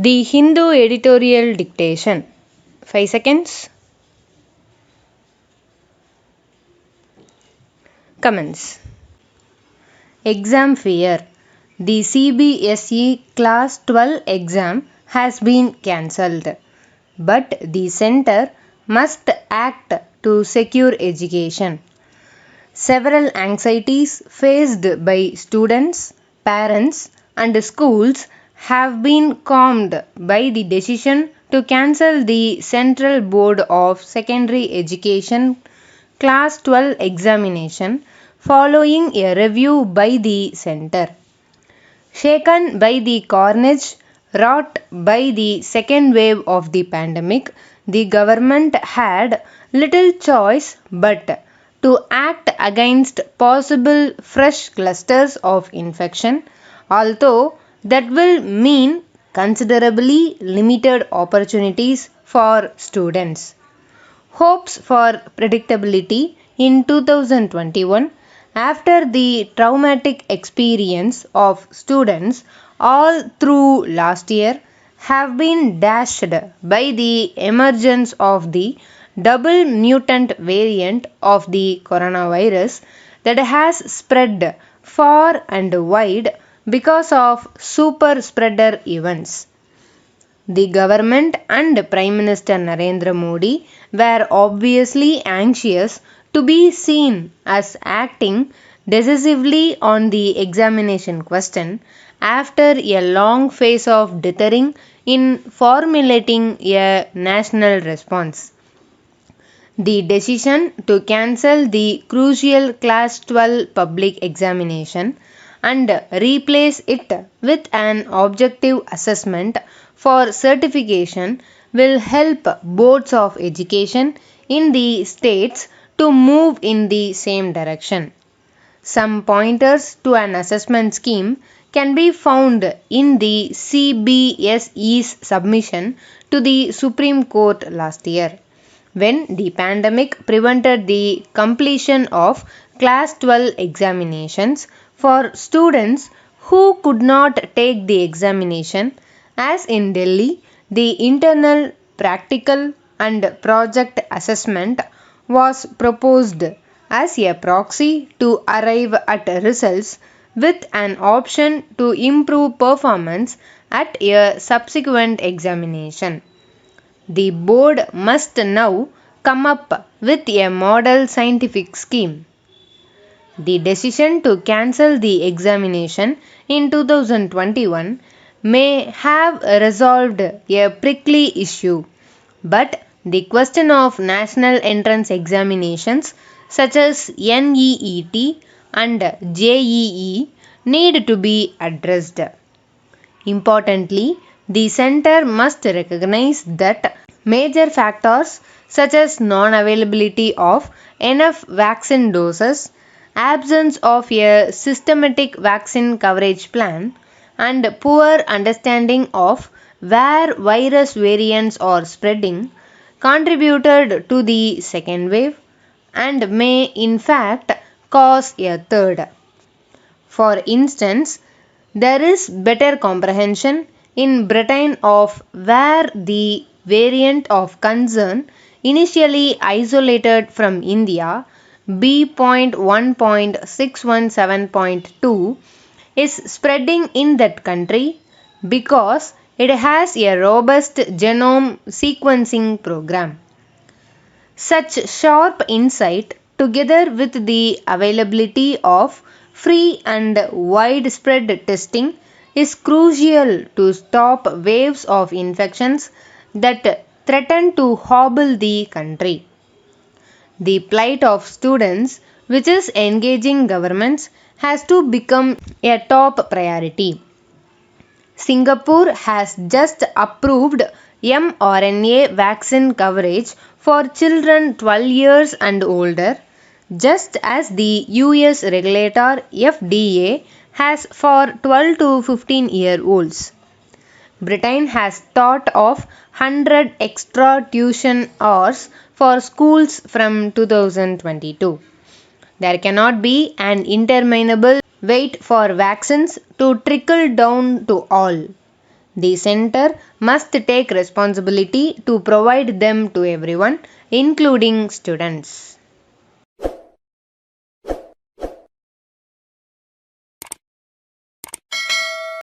The Hindu editorial dictation. 5 seconds. Commence. Exam fear. The CBSE Class 12 exam has been cancelled, but the centre must act to secure education. Several anxieties faced by students, parents, and schools have been calmed by the decision to cancel the Central Board of Secondary Education Class 12 examination following a review by the centre. Shaken by the carnage wrought by the second wave of the pandemic, the government had little choice but to act against possible fresh clusters of infection, although that will mean considerably limited opportunities for students. Hopes for predictability in 2021 after the traumatic experience of students all through last year have been dashed by the emergence of the double mutant variant of the coronavirus that has spread far and wide because of super spreader events. The government and Prime Minister Narendra Modi were obviously anxious to be seen as acting decisively on the examination question after a long phase of dithering in formulating a national response. The decision to cancel the crucial Class 12 public examination and replace it with an objective assessment for certification will help boards of education in the states to move in the same direction. Some pointers to an assessment scheme can be found in the CBSE's submission to the Supreme Court last year, when the pandemic prevented the completion of Class 12 examinations for students who could not take the examination, as in Delhi, the internal, practical, and project assessment was proposed as a proxy to arrive at results with an option to improve performance at a subsequent examination. The board must now come up with a model scientific scheme. The decision to cancel the examination in 2021 may have resolved a prickly issue, but the question of national entrance examinations such as NEET and JEE need to be addressed. Importantly, the centre must recognize that major factors such as non availability of enough vaccine doses, absence of a systematic vaccine coverage plan, and poor understanding of where virus variants are spreading contributed to the second wave and may in fact cause a third. For instance, there is better comprehension in Britain of where the variant of concern initially isolated from India B.1.617.2 is spreading in that country because it has a robust genome sequencing program. Such sharp insight, together with the availability of free and widespread testing, is crucial to stop waves of infections that threaten to hobble the country. The plight of students, which is engaging governments, has to become a top priority. Singapore has just approved mRNA vaccine coverage for children 12 years and older, just as the US regulator FDA has for 12 to 15-year-olds. Britain has thought of 100 extra tuition hours for schools from 2022. There cannot be an interminable wait for vaccines to trickle down to all. The center must take responsibility to provide them to everyone, including students.